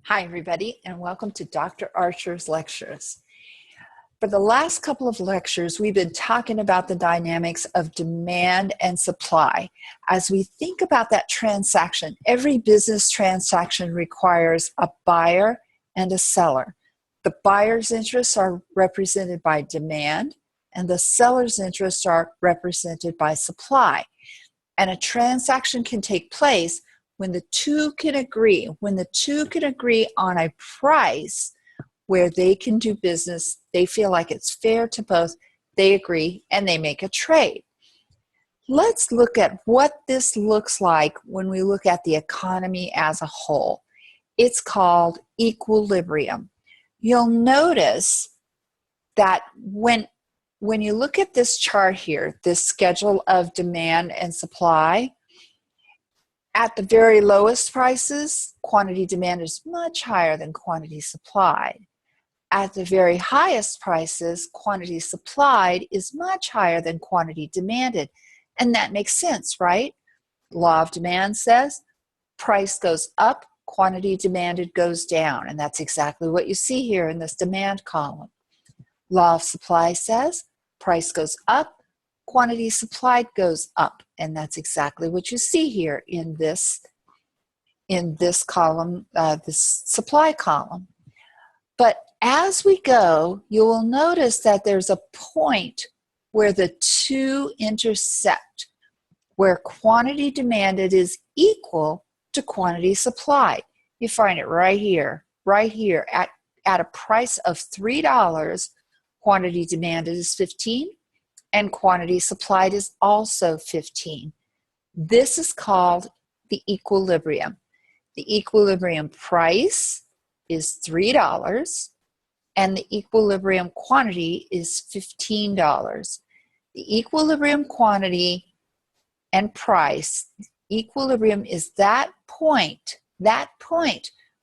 Hi, everybody, and welcome to Dr. Archer's lectures. For the last couple of lectures, we've been talking about the dynamics of demand and supply. As we think about that transaction, every business transaction requires a buyer and a seller. The buyer's interests are represented by demand, and the seller's interests are represented by supply. And a transaction can take place when the two can agree on a price where they can do business, they feel like it's fair to both, they agree, and they make a trade. Let's look at what this looks like when we look at the economy as a whole. It's called equilibrium. You'll notice that when you look at this chart here, this schedule of demand and supply, at the very lowest prices, quantity demand is much higher than quantity supplied. At the very highest prices, quantity supplied is much higher than quantity demanded. And that makes sense, right? Law of demand says price goes up, quantity demanded goes down. And that's exactly what you see here in this demand column. Law of supply says price goes up, quantity supplied goes up, and that's exactly what you see here in this column, this supply column. But as we go, you will notice that there's a point where the two intersect, where quantity demanded is equal to quantity supplied. You find it right here at a price of $3, quantity demanded is 15. And quantity supplied is also 15. This is called the equilibrium. The equilibrium price is $3 and the equilibrium quantity is $15. The equilibrium quantity and price, equilibrium is that point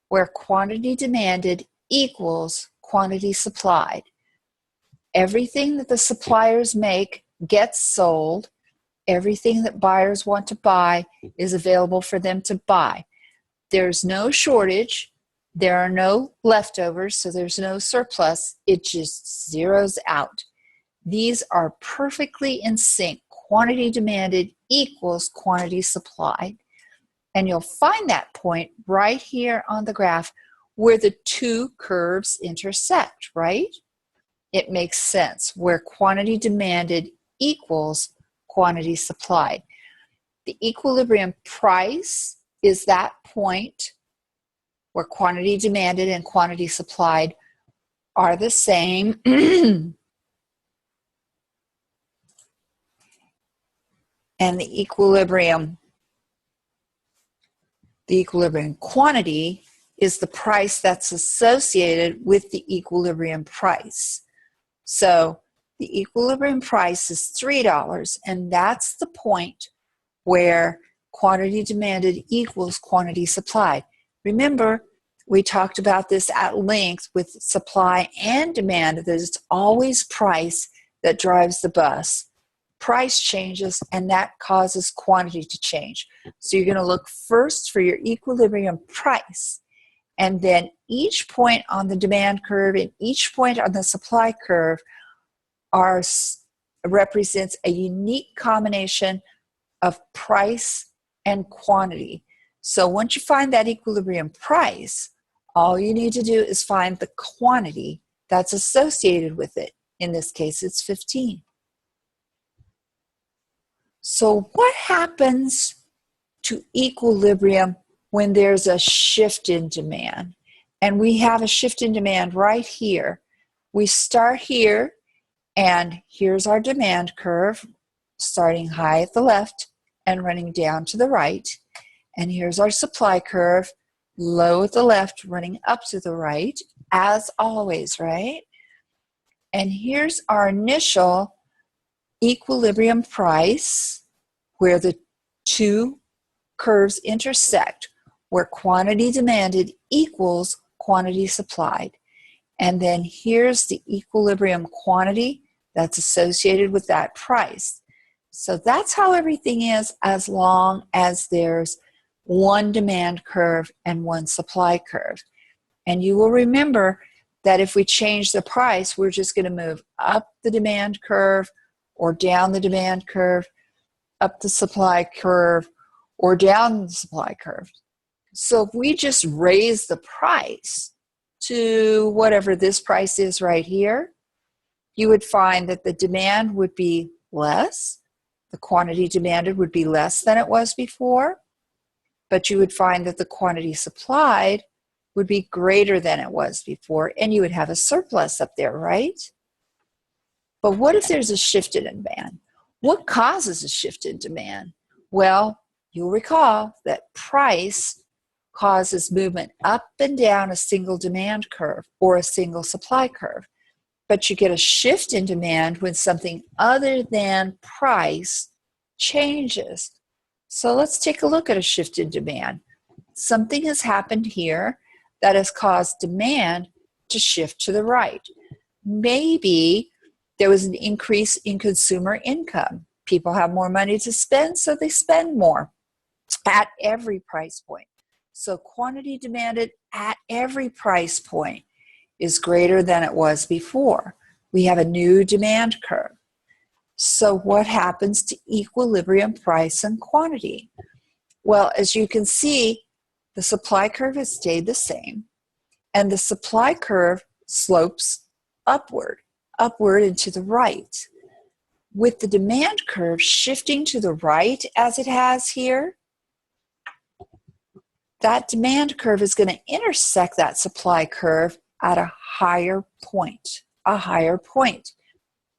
where quantity demanded equals quantity supplied. Everything that the suppliers make gets sold. Everything that buyers want to buy is available for them to buy. There's no shortage. There are no leftovers, so there's no surplus. It just zeroes out. These are perfectly in sync. Quantity demanded equals quantity supplied. And you'll find that point right here on the graph where the two curves intersect, right? It makes sense where quantity demanded equals quantity supplied. The equilibrium price is that point where quantity demanded and quantity supplied are the same. And the equilibrium quantity is the price that's associated with the equilibrium price. So the equilibrium price is $3, and that's the point where quantity demanded equals quantity supplied. Remember, we talked about this at length with supply and demand, that it's always price that drives the bus. Price changes, and that causes quantity to change. So you're going to look first for your equilibrium price. And then each point on the demand curve and each point on the supply curve represents a unique combination of price and quantity. So once you find that equilibrium price, all you need to do is find the quantity that's associated with it. In this case, it's 15. So what happens to equilibrium when there's a shift in demand? And we have a shift in demand right here. We start here, and here's our demand curve, starting high at the left and running down to the right. And here's our supply curve, low at the left, running up to the right, as always, right? And here's our initial equilibrium price, where the two curves intersect, where quantity demanded equals quantity supplied. And then here's the equilibrium quantity that's associated with that price. So that's how everything is, as long as there's one demand curve and one supply curve. And you will remember that if we change the price, we're just going to move up the demand curve or down the demand curve, up the supply curve or down the supply curve. So if we just raise the price to whatever this price is right here, you would find that the demand would be less. The quantity demanded would be less than it was before, but you would find that the quantity supplied would be greater than it was before, and you would have a surplus up there, right? But what if there's a shift in demand? What causes a shift in demand? Well, you'll recall that price causes movement up and down a single demand curve or a single supply curve. But you get a shift in demand when something other than price changes. So let's take a look at a shift in demand. Something has happened here that has caused demand to shift to the right. Maybe there was an increase in consumer income. People have more money to spend, so they spend more at every price point. So quantity demanded at every price point is greater than it was before. We have a new demand curve. So what happens to equilibrium price and quantity? Well, as you can see, the supply curve has stayed the same, and the supply curve slopes upward and to the right. With the demand curve shifting to the right as it has here, that demand curve is going to intersect that supply curve at a higher point.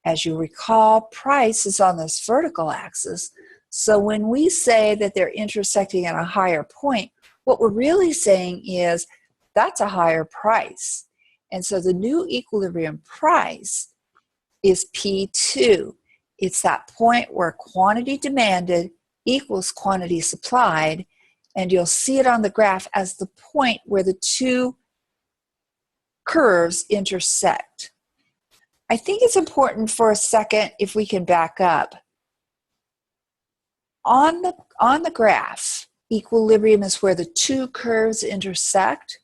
As you recall, price is on this vertical axis. So when we say that they're intersecting at a higher point, what we're really saying is that's a higher price. And so the new equilibrium price is P2. It's that point where quantity demanded equals quantity supplied, and you'll see it on the graph as the point where the two curves intersect. I think it's important for a second, if we can back up. On the graph, equilibrium is where the two curves intersect,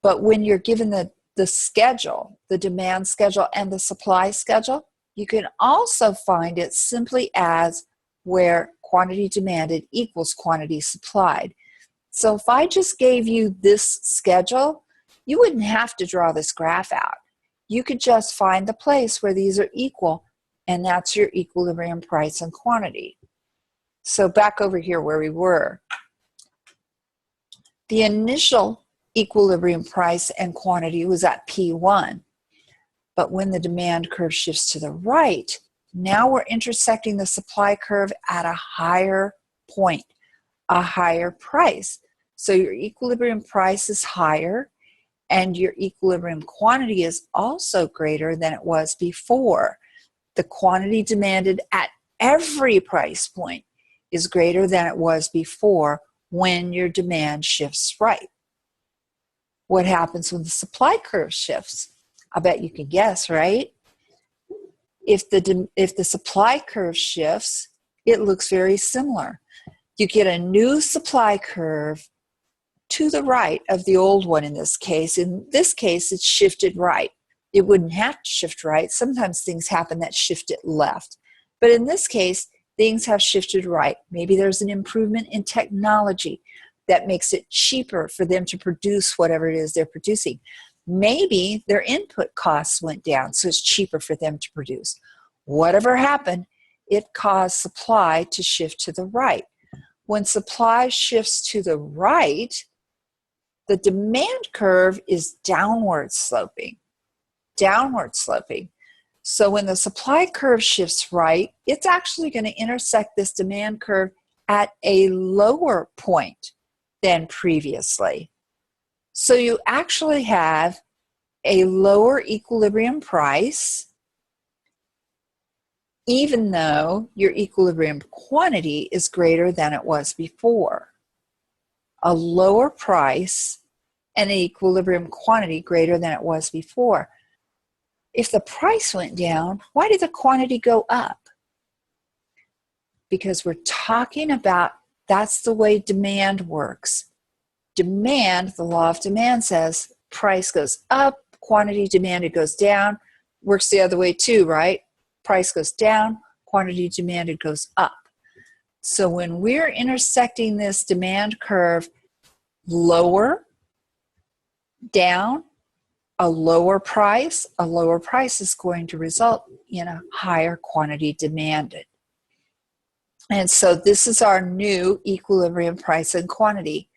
but when you're given the schedule, the demand schedule and the supply schedule, you can also find it simply as where quantity demanded equals quantity supplied. So if I just gave you this schedule, you wouldn't have to draw this graph out. You could just find the place where these are equal, and that's your equilibrium price and quantity. So back over here where we were. The initial equilibrium price and quantity was at P1, but when the demand curve shifts to the right, now we're intersecting the supply curve at a higher point, a higher price. So your equilibrium price is higher, and your equilibrium quantity is also greater than it was before. The quantity demanded at every price point is greater than it was before when your demand shifts right. What happens when the supply curve shifts? I bet you can guess, right? If the supply curve shifts, it looks very similar. You get a new supply curve to the right of the old one in this case. In this case, it's shifted right. It wouldn't have to shift right. Sometimes things happen that shift it left. But in this case, things have shifted right. Maybe there's an improvement in technology that makes it cheaper for them to produce whatever it is they're producing. Maybe their input costs went down, so it's cheaper for them to produce. Whatever happened, it caused supply to shift to the right. When supply shifts to the right, the demand curve is downward sloping. So when the supply curve shifts right, it's actually going to intersect this demand curve at a lower point than previously. So you actually have a lower equilibrium price, even though your equilibrium quantity is greater than it was before. A lower price and an equilibrium quantity greater than it was before. If the price went down, why did the quantity go up? Because we're talking about that's the way demand works. Demand, the law of demand says, price goes up, quantity demanded goes down. Works the other way too, right? Price goes down, quantity demanded goes up. So when we're intersecting this demand curve, lower, down, a lower price is going to result in a higher quantity demanded. And so this is our new equilibrium price and quantity.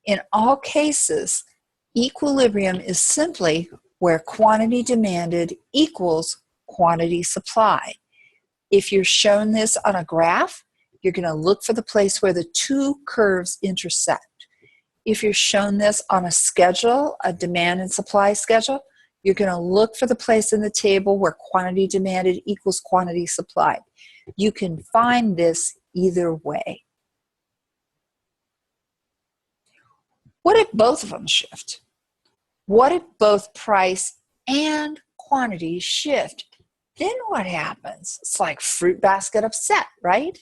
In all cases, equilibrium is simply where quantity demanded equals quantity supplied. If you're shown this on a graph, you're going to look for the place where the two curves intersect. If you're shown this on a schedule, a demand and supply schedule, you're going to look for the place in the table where quantity demanded equals quantity supplied. You can find this either way. What if both of them shift? What if both price and quantity shift? Then what happens? It's like fruit basket upset, right?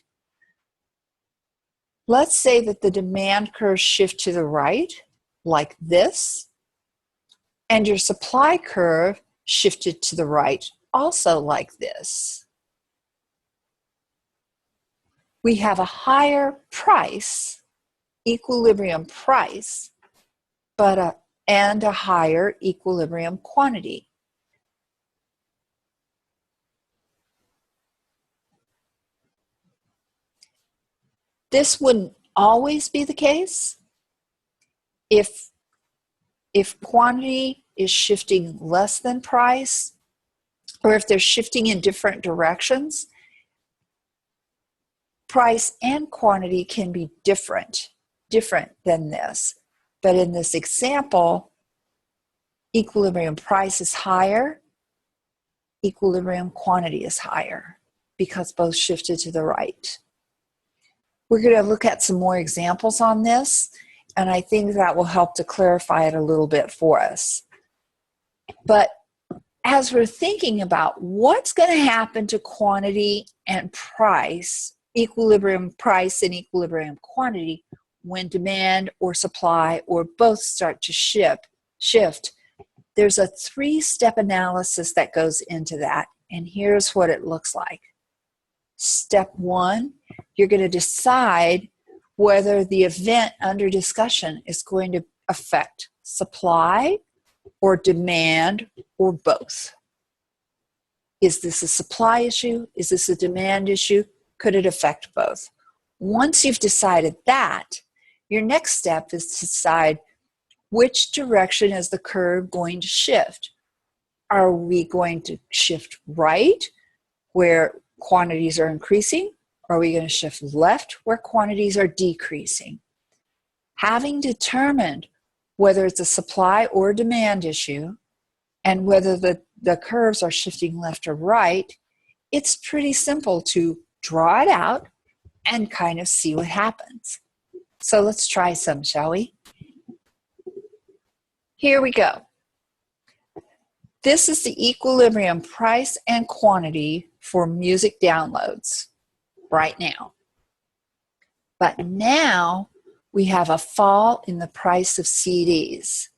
Let's say that the demand curve shift to the right, like this, and your supply curve shifted to the right, also like this. We have a higher price, equilibrium price, and a higher equilibrium quantity. This wouldn't always be the case. If quantity is shifting less than price, or if they're shifting in different directions, price and quantity can be different than this. But in this example, equilibrium price is higher, equilibrium quantity is higher, because both shifted to the right. We're going to look at some more examples on this, and I think that will help to clarify it a little bit for us. But as we're thinking about what's going to happen to quantity and price, equilibrium price and equilibrium quantity, when demand or supply or both start to shift, there's a three-step analysis that goes into that, and here's what it looks like. Step one, you're going to decide whether the event under discussion is going to affect supply or demand or both. Is this a supply issue? Is this a demand issue? Could it affect both? Once you've decided that, your next step is to decide which direction is the curve going to shift. Are we going to shift right, where quantities are increasing? Or are we going to shift left, where quantities are decreasing? Having determined whether it's a supply or demand issue, and whether the curves are shifting left or right, it's pretty simple to draw it out and kind of see what happens. So let's try some, shall we? Here we go. This is the equilibrium price and quantity for music downloads right now. But now we have a fall in the price of CDs.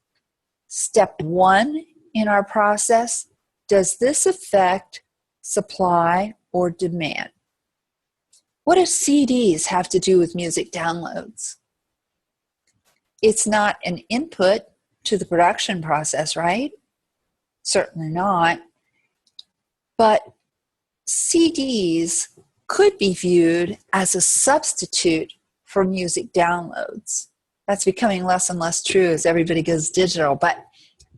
Step one in our process, does this affect supply or demand? What do CDs have to do with music downloads? It's not an input to the production process, right? Certainly not. But CDs could be viewed as a substitute for music downloads. That's becoming less and less true as everybody goes digital. But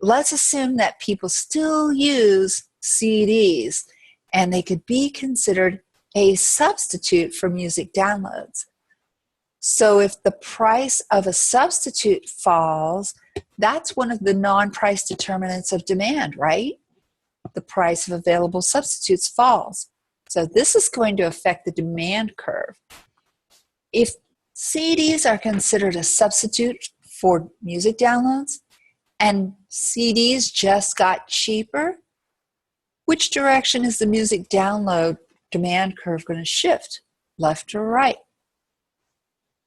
let's assume that people still use CDs and they could be considered a substitute for music downloads. So if the price of a substitute falls, that's one of the non-price determinants of demand, right? The price of available substitutes falls. So this is going to affect the demand curve. If CDs are considered a substitute for music downloads and CDs just got cheaper, which direction is the music download demand curve going to shift? Left or right?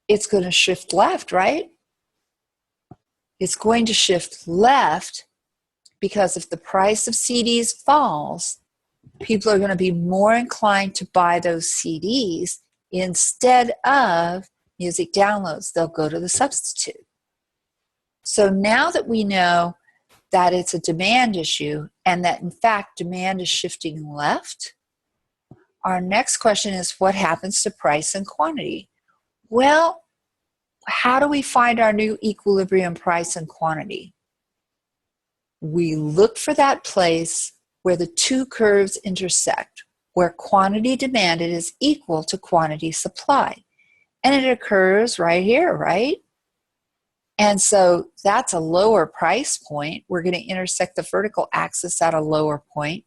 It's going to shift left, right? It's going to shift left because if the price of CDs falls, people are going to be more inclined to buy those CDs instead of music downloads. They'll go to the substitute. So now that we know that it's a demand issue and that in fact demand is shifting left, our next question is what happens to price and quantity? Well, how do we find our new equilibrium price and quantity? We look for that place where the two curves intersect, where quantity demanded is equal to quantity supplied. And it occurs right here, right? And so that's a lower price point. We're going to intersect the vertical axis at a lower point.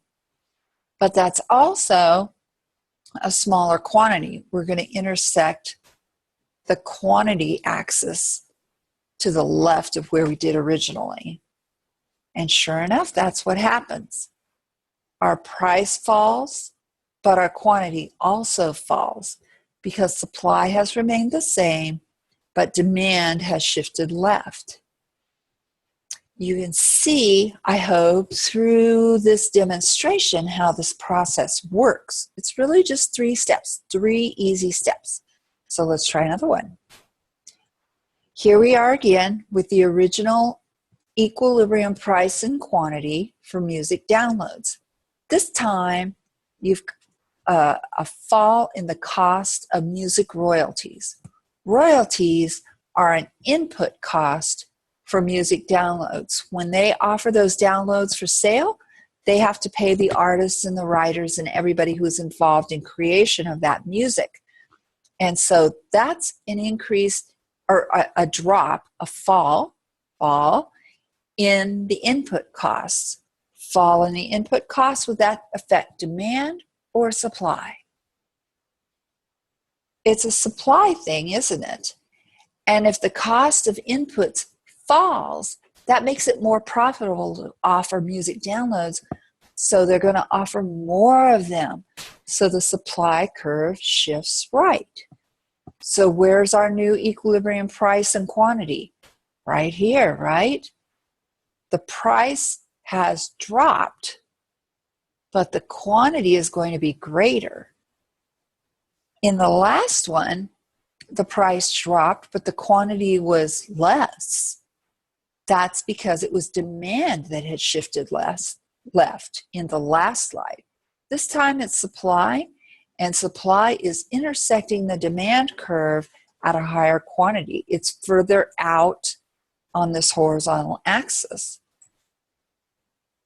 But that's also a smaller quantity. We're going to intersect the quantity axis to the left of where we did originally. And sure enough, that's what happens. Our price falls, but our quantity also falls because supply has remained the same, but demand has shifted left. You can see, I hope, through this demonstration how this process works. It's really just 3 steps, 3 easy steps. So let's try another one. Here we are again with the original equilibrium price and quantity for music downloads. This time, you've a fall in the cost of music royalties. Royalties are an input cost for music downloads. When they offer those downloads for sale, they have to pay the artists and the writers and everybody who's involved in creation of that music. And so that's an increase or a drop, a fall in the input costs. Fall in the input costs, would that affect demand or supply? It's a supply thing, isn't it? And if the cost of inputs falls, that makes it more profitable to offer music downloads. So they're going to offer more of them. So the supply curve shifts right. So where's our new equilibrium price and quantity? Right here, right? The price has dropped, but the quantity is going to be greater. In the last one, the price dropped, but the quantity was less. That's because it was demand that had shifted left in the last slide. This time it's supply, and supply is intersecting the demand curve at a higher quantity. It's further out on this horizontal axis.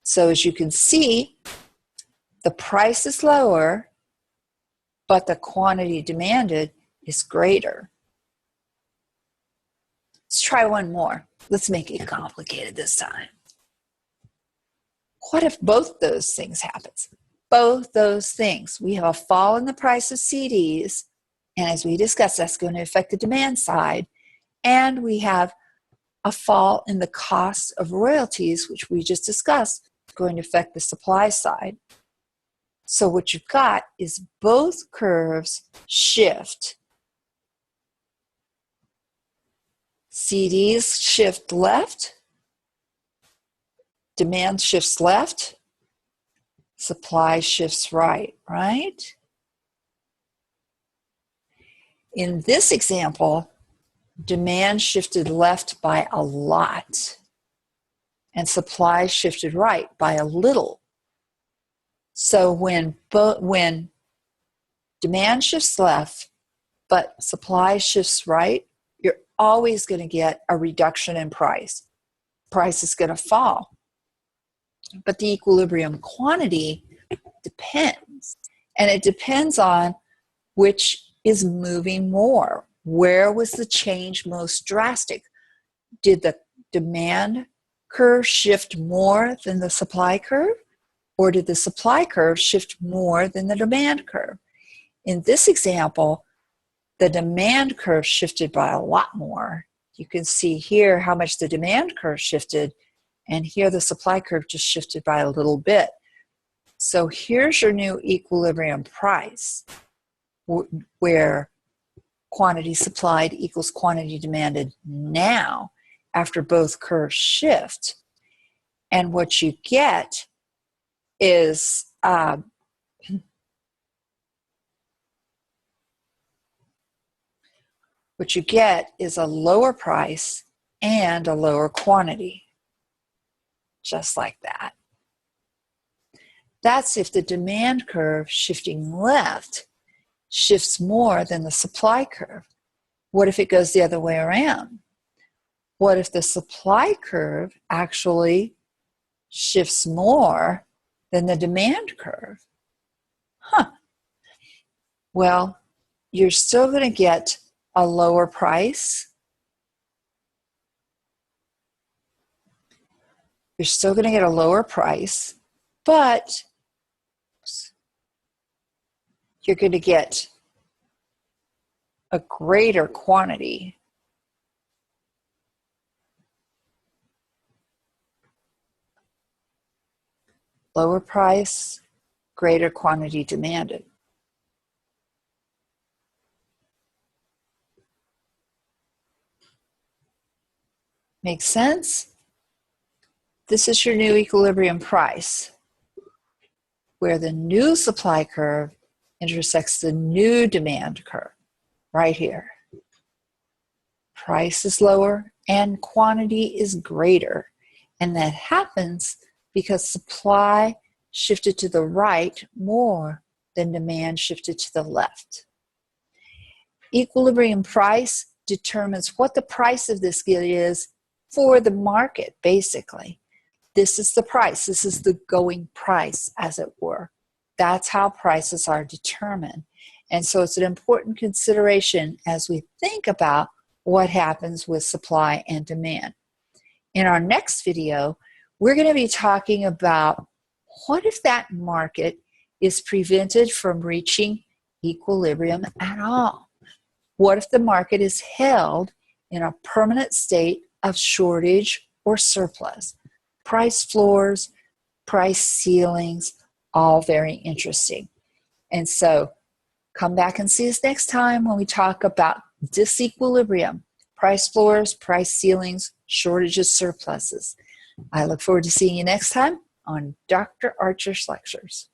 So as you can see, the price is lower, but the quantity demanded is greater. Let's try one more. Let's make it complicated this time. What if both those things happen? Both those things. We have a fall in the price of CDs, and as we discussed, that's going to affect the demand side. And we have a fall in the cost of royalties, which we just discussed, going to affect the supply side. So what you've got is both curves shift. CDs shift left, demand shifts left, supply shifts right, right? In this example, demand shifted left by a lot, and supply shifted right by a little. So when demand shifts left, but supply shifts right, you're always going to get a reduction in price. Price is going to fall. But the equilibrium quantity depends. And it depends on which is moving more. Where was the change most drastic? Did the demand curve shift more than the supply curve? Or did the supply curve shift more than the demand curve? In this example, the demand curve shifted by a lot more. You can see here how much the demand curve shifted, and here the supply curve just shifted by a little bit. So here's your new equilibrium price, where quantity supplied equals quantity demanded now. after both curves shift. And what you get is a lower price and a lower quantity, just like that. That's if the demand curve shifting left shifts more than the supply curve. What if it goes the other way around? What if the supply curve actually shifts more than the demand curve? Well, you're still going to get a lower price. You're still going to get a lower price, but you're going to get a greater quantity. Lower price, greater quantity demanded. Make sense? This is your new equilibrium price, where the new supply curve intersects the new demand curve, right here. Price is lower and quantity is greater, and that happens because supply shifted to the right more than demand shifted to the left. Equilibrium price determines what the price of this good is for the market, basically. This is the price. This is the going price, as it were. That's how prices are determined. And so it's an important consideration as we think about what happens with supply and demand. In our next video, we're going to be talking about what if that market is prevented from reaching equilibrium at all? What if the market is held in a permanent state of shortage or surplus? Price floors, price ceilings, all very interesting. And so come back and see us next time when we talk about disequilibrium, price floors, price ceilings, shortages, surpluses. I look forward to seeing you next time on Dr. Archer's Lectures.